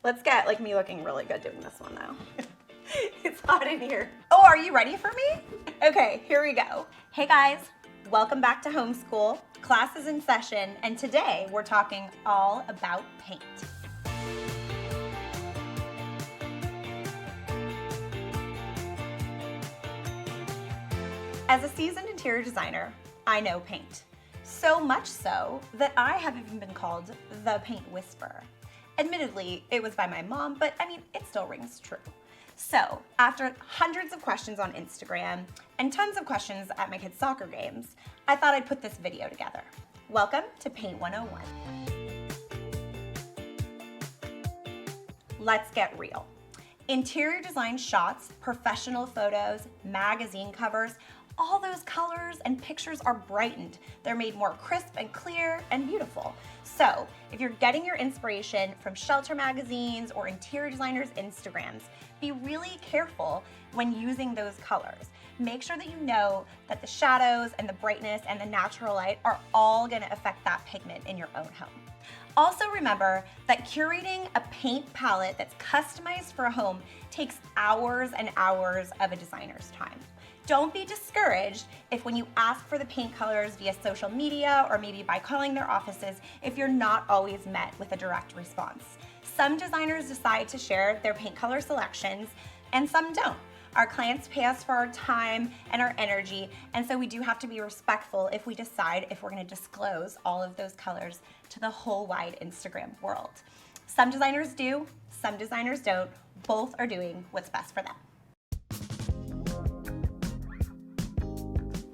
Let's get like me looking really good doing this one though. It's hot in here. Oh, are you ready for me? Okay, here we go. Hey guys, welcome back to homeschool. Class is in session, and today we're talking all about paint. As a seasoned interior designer, I know paint. So much so that I have even been called the paint whisperer. Admittedly, it was by my mom, but I mean, it still rings true. So, after hundreds of questions on Instagram and tons of questions at my kids' soccer games, I thought I'd put this video together. Welcome to Paint 101. Let's get real. Interior design shots, professional photos, magazine covers, all those colors and pictures are brightened. They're made more crisp and clear and beautiful. So if you're getting your inspiration from shelter magazines or interior designers' Instagrams, be really careful when using those colors. Make sure that you know that the shadows and the brightness and the natural light are all gonna affect that pigment in your own home. Also remember that curating a paint palette that's customized for a home takes hours and hours of a designer's time. Don't be discouraged if when you ask for the paint colors via social media or maybe by calling their offices, if you're not always met with a direct response. Some designers decide to share their paint color selections and some don't. Our clients pay us for our time and our energy, and so we do have to be respectful if we decide if we're gonna disclose all of those colors to the whole wide Instagram world. Some designers do, some designers don't. Both are doing what's best for them.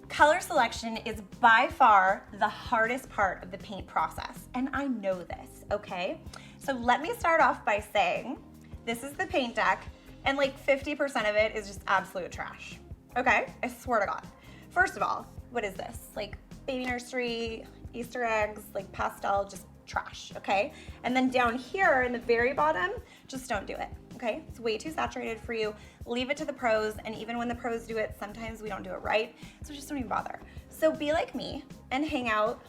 Color selection is by far the hardest part of the paint process, and I know this, okay? So let me start off by saying, this is the paint deck, and like 50% of it is just absolute trash, okay? I swear to God. First of all, what is this? Like baby nursery, Easter eggs, like pastel, just trash, okay? And then down here in the very bottom, just don't do it, okay? It's way too saturated for you. Leave it to the pros, and even when the pros do it, sometimes we don't do it right, so just don't even bother. So be like me and hang out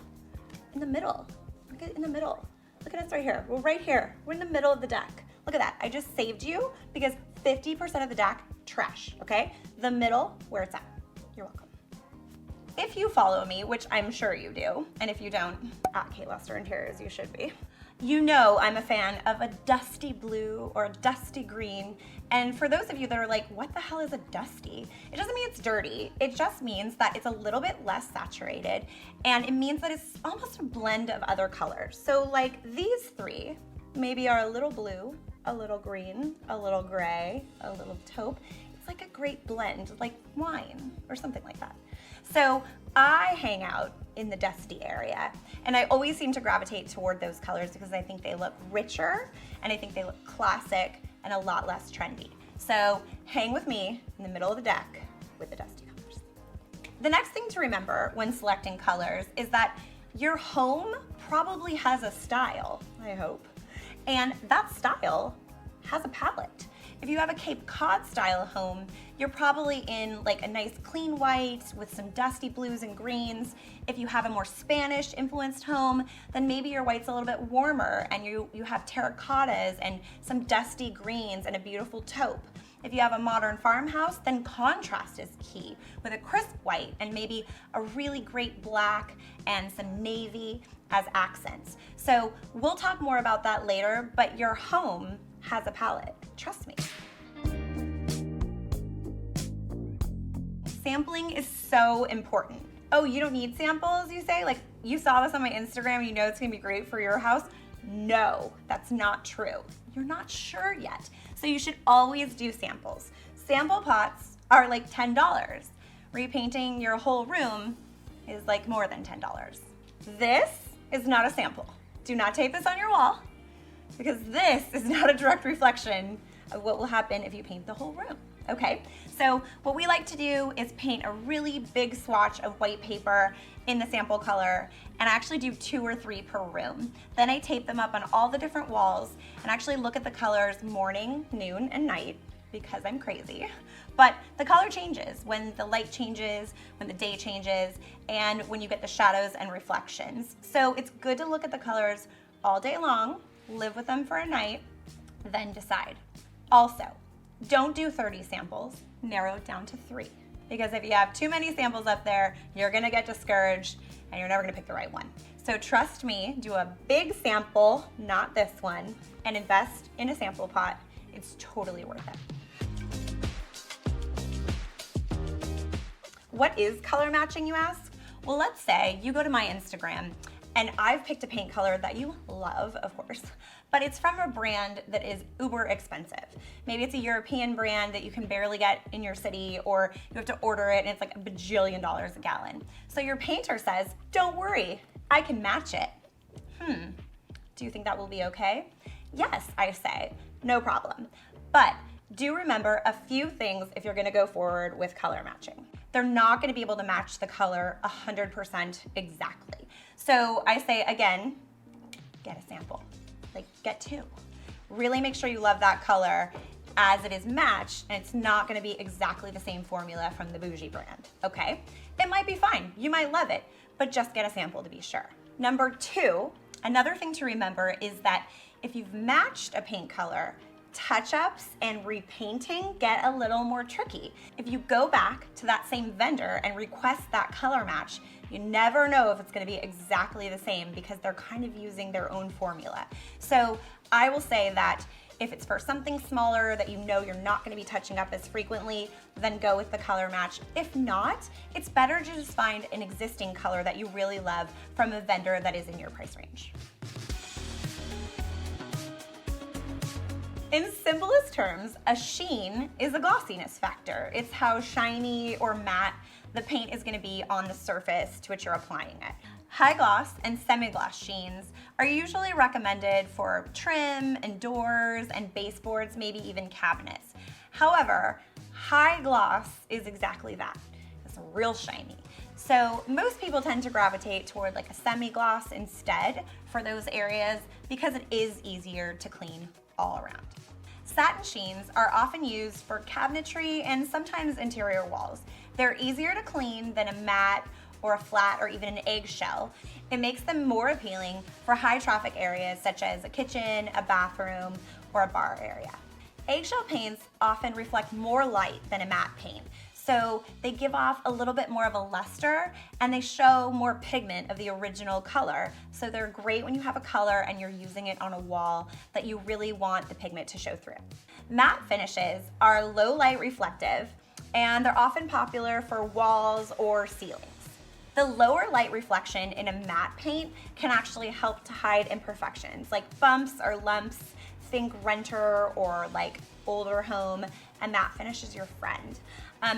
in the middle. Look at in the middle. Look at us right here. We're right here. We're in the middle of the deck. Look at that. I just saved you because 50% of the deck, trash, okay? The middle, where it's at. You're welcome. If you follow me, which I'm sure you do, and if you don't, at Kate Lester Interiors, you should be. You know I'm a fan of a dusty blue or a dusty green. And for those of you that are like, what the hell is a dusty? It doesn't mean it's dirty. It just means that it's a little bit less saturated, and it means that it's almost a blend of other colors. So like these three maybe are a little blue, a little green, a little gray, a little taupe. It's like a great blend, like wine or something like that. So I hang out in the dusty area, and I always seem to gravitate toward those colors because I think they look richer and I think they look classic and a lot less trendy. So hang with me in the middle of the deck with the dusty colors. The next thing to remember when selecting colors is that your home probably has a style, I hope, and that style has a palette. If you have a Cape Cod style home, you're probably in like a nice clean white with some dusty blues and greens. If you have a more Spanish influenced home, then maybe your white's a little bit warmer and you have terracottas and some dusty greens and a beautiful taupe. If you have a modern farmhouse, then contrast is key with a crisp white and maybe a really great black and some navy as accents. So we'll talk more about that later, but your home has a palette, trust me. Sampling is so important. Oh, you don't need samples, you say? Like, you saw this on my Instagram, you know it's gonna be great for your house? No, that's not true. You're not sure yet. So you should always do samples. Sample pots are like $10. Repainting your whole room is like more than $10. This is not a sample. Do not tape this on your wall, because this is not a direct reflection of what will happen if you paint the whole room, okay? So what we like to do is paint a really big swatch of white paper in the sample color, and I actually do 2 or 3 per room. Then I tape them up on all the different walls and actually look at the colors morning, noon, and night, because I'm crazy. But the color changes when the light changes, when the day changes, and when you get the shadows and reflections. So it's good to look at the colors all day long, live with them for a night, then decide. Also, don't do 30 samples, narrow it down to 3. Because if you have too many samples up there, you're gonna get discouraged and you're never gonna pick the right one. So trust me, do a big sample, not this one, and invest in a sample pot. It's totally worth it. What is color matching, you ask? Well, let's say you go to my Instagram and I've picked a paint color that you love, of course, but it's from a brand that is uber expensive. Maybe it's a European brand that you can barely get in your city, or you have to order it and it's like $1 bajillion a gallon. So your painter says, don't worry, I can match it. Do you think that will be okay? Yes, I say, no problem. But do remember a few things if you're gonna go forward with color matching. They're not gonna be able to match the color 100% exactly. So I say, again, get a sample, like get 2. Really make sure you love that color as it is matched, and it's not gonna be exactly the same formula from the bougie brand, okay? It might be fine, you might love it, but just get a sample to be sure. Number 2, another thing to remember is that if you've matched a paint color, touch-ups and repainting get a little more tricky. If you go back to that same vendor and request that color match, you never know if it's gonna be exactly the same because they're kind of using their own formula. So I will say that if it's for something smaller that you know you're not gonna be touching up as frequently, then go with the color match. If not, it's better to just find an existing color that you really love from a vendor that is in your price range. In simplest terms, a sheen is a glossiness factor. It's how shiny or matte the paint is gonna be on the surface to which you're applying it. High gloss and semi-gloss sheens are usually recommended for trim and doors and baseboards, maybe even cabinets. However, high gloss is exactly that. It's real shiny. So most people tend to gravitate toward like a semi-gloss instead for those areas because it is easier to clean all around. Satin sheens are often used for cabinetry and sometimes interior walls. They're easier to clean than a matte or a flat or even an eggshell. It makes them more appealing for high traffic areas such as a kitchen, a bathroom, or a bar area. Eggshell paints often reflect more light than a matte paint, so they give off a little bit more of a luster and they show more pigment of the original color. So they're great when you have a color and you're using it on a wall that you really want the pigment to show through. Matte finishes are low light reflective and they're often popular for walls or ceilings. The lower light reflection in a matte paint can actually help to hide imperfections like bumps or lumps. Think renter or like older home, and matte finish is your friend.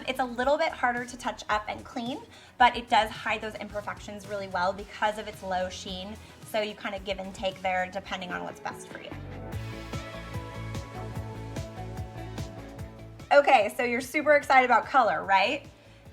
It's a little bit harder to touch up and clean, but it does hide those imperfections really well because of its low sheen. So you kind of give and take there depending on what's best for you. Okay, so you're super excited about color, right?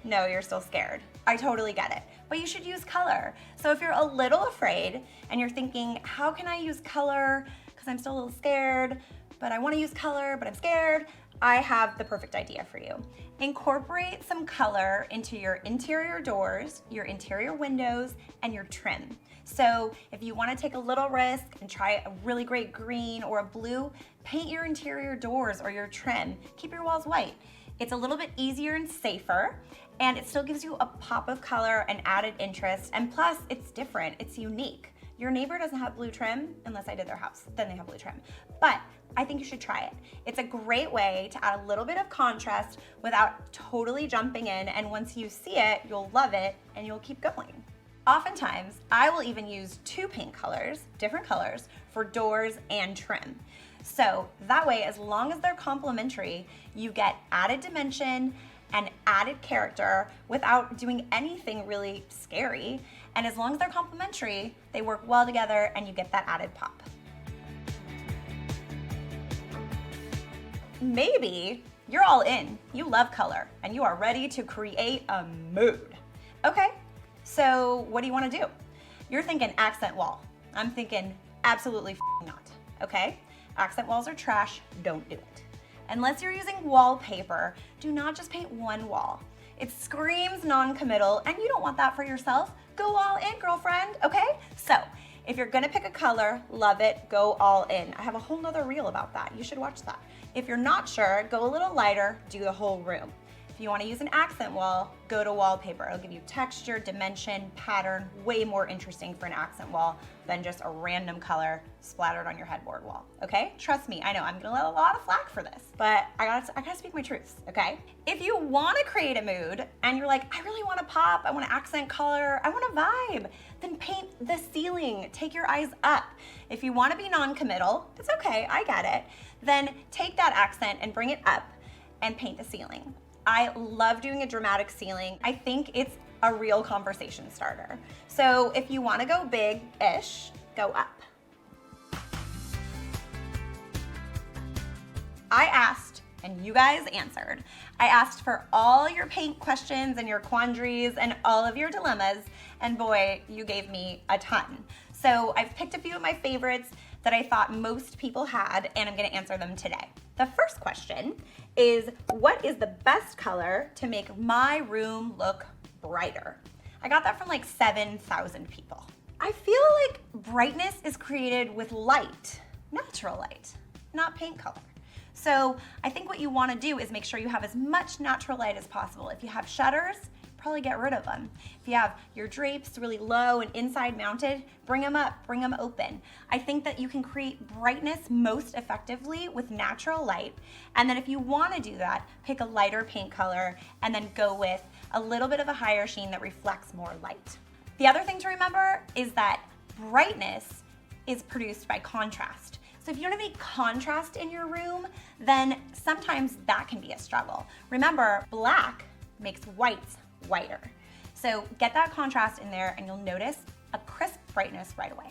No, you're still scared. I totally get it, but you should use color. So if you're a little afraid and you're thinking, how can I use color? Because I'm still a little scared, but I want to use color, but I'm scared. I have the perfect idea for you. Incorporate some color into your interior doors, your interior windows, and your trim. So if you want to take a little risk and try a really great green or a blue, paint your interior doors or your trim. Keep your walls white. It's a little bit easier and safer, and it still gives you a pop of color and added interest, and plus it's different, it's unique. Your neighbor doesn't have blue trim unless I did their house, then they have blue trim. But I think you should try it. It's a great way to add a little bit of contrast without totally jumping in, and once you see it, you'll love it and you'll keep going. Oftentimes, I will even use 2 paint colors, different colors, for doors and trim. So that way, as long as they're complementary, you get added dimension and added character without doing anything really scary. And as long as they're complementary, they work well together and you get that added pop. Maybe you're all in, you love color, and you are ready to create a mood. Okay, so what do you want to do? You're thinking accent wall. I'm thinking absolutely not, okay? Accent walls are trash, don't do it. Unless you're using wallpaper, do not just paint one wall. It screams non-committal and you don't want that for yourself. Go all in, girlfriend, okay? So If you're gonna pick a color, love it, go all in. I have a whole nother reel about that. You should watch that. If you're not sure, go a little lighter, do the whole room. If you want to use an accent wall, go to wallpaper. It'll give you texture, dimension, pattern, way more interesting for an accent wall than just a random color splattered on your headboard wall, okay? Trust me, I know I'm gonna let a lot of flack for this, but I gotta speak my truths, okay? If you wanna create a mood and you're like, I really wanna pop, I wanna accent color, I wanna vibe, then paint the ceiling, take your eyes up. If you wanna be non-committal, it's okay, I get it, then take that accent and bring it up and paint the ceiling. I love doing a dramatic ceiling. I think it's a real conversation starter. So if you wanna go big-ish, go up. I asked, and you guys answered. I asked for all your paint questions and your quandaries and all of your dilemmas, and boy, you gave me a ton. So I've picked a few of my favorites that I thought most people had, and I'm gonna answer them today. The first question is, what is the best color to make my room look brighter? I got that from like 7,000 people. I feel like brightness is created with light, natural light, not paint color. So I think what you wanna do is make sure you have as much natural light as possible. If you have shutters, probably get rid of them. If you have your drapes really low and inside mounted, bring them up, bring them open. I think that you can create brightness most effectively with natural light. And then if you want to do that, pick a lighter paint color and then go with a little bit of a higher sheen that reflects more light. The other thing to remember is that brightness is produced by contrast. So if you don't have any contrast in your room, then sometimes that can be a struggle. Remember, black makes white whiter. So get that contrast in there and you'll notice a crisp brightness right away.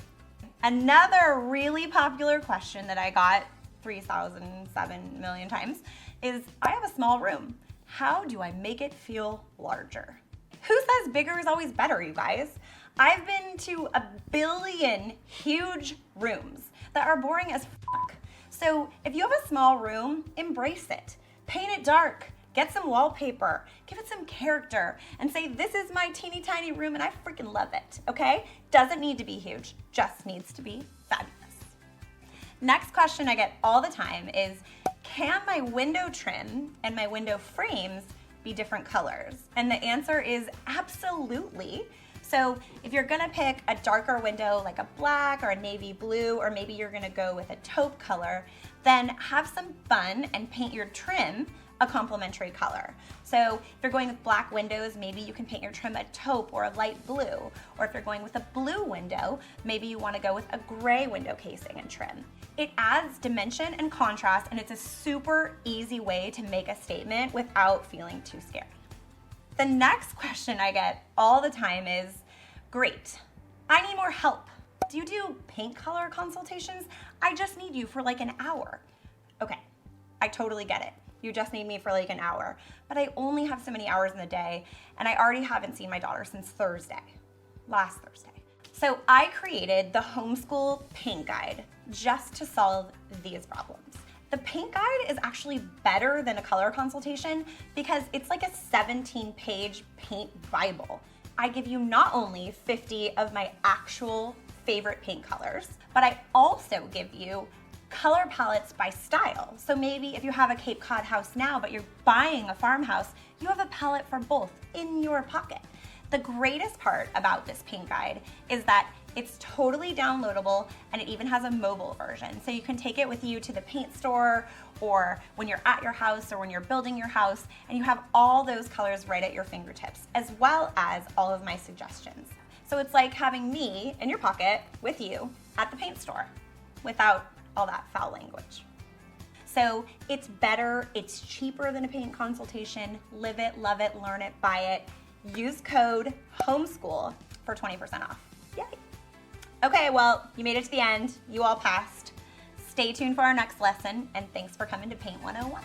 Another really popular question that I got 3,007 million times is, I have a small room. How do I make it feel larger? Who says bigger is always better, you guys? I've been to a billion huge rooms that are boring as fuck. So if you have a small room, embrace it. Paint it dark. Get some wallpaper, give it some character, and say, this is my teeny tiny room and I freaking love it, okay? Doesn't need to be huge, just needs to be fabulous. Next question I get all the time is, can my window trim and my window frames be different colors? And the answer is absolutely. So if you're gonna pick a darker window like a black or a navy blue, or maybe you're gonna go with a taupe color, then have some fun and paint your trim a complementary color. So if you're going with black windows, maybe you can paint your trim a taupe or a light blue. Or if you're going with a blue window, maybe you wanna go with a gray window casing and trim. It adds dimension and contrast, and it's a super easy way to make a statement without feeling too scary. The next question I get all the time is, great, I need more help. Do you do paint color consultations? I just need you for like an hour. Okay, I totally get it. You just need me for like an hour, but I only have so many hours in the day, and I already haven't seen my daughter since last Thursday. So I created the homeschool paint guide just to solve these problems. The paint guide is actually better than a color consultation because it's like a 17-page paint Bible. I give you not only 50 of my actual favorite paint colors, but I also give you color palettes by style. So maybe if you have a Cape Cod house now, but you're buying a farmhouse, you have a palette for both in your pocket. The greatest part about this paint guide is that it's totally downloadable, and it even has a mobile version. So you can take it with you to the paint store, or when you're at your house, or when you're building your house, and you have all those colors right at your fingertips, as well as all of my suggestions. So it's like having me in your pocket with you at the paint store without all that foul language. So it's better, it's cheaper than a paint consultation. Live it, love it, learn it, buy it. Use code HOMESCHOOL for 20% off. Yay. Okay, well, you made it to the end. You all passed. Stay tuned for our next lesson, and thanks for coming to Paint 101.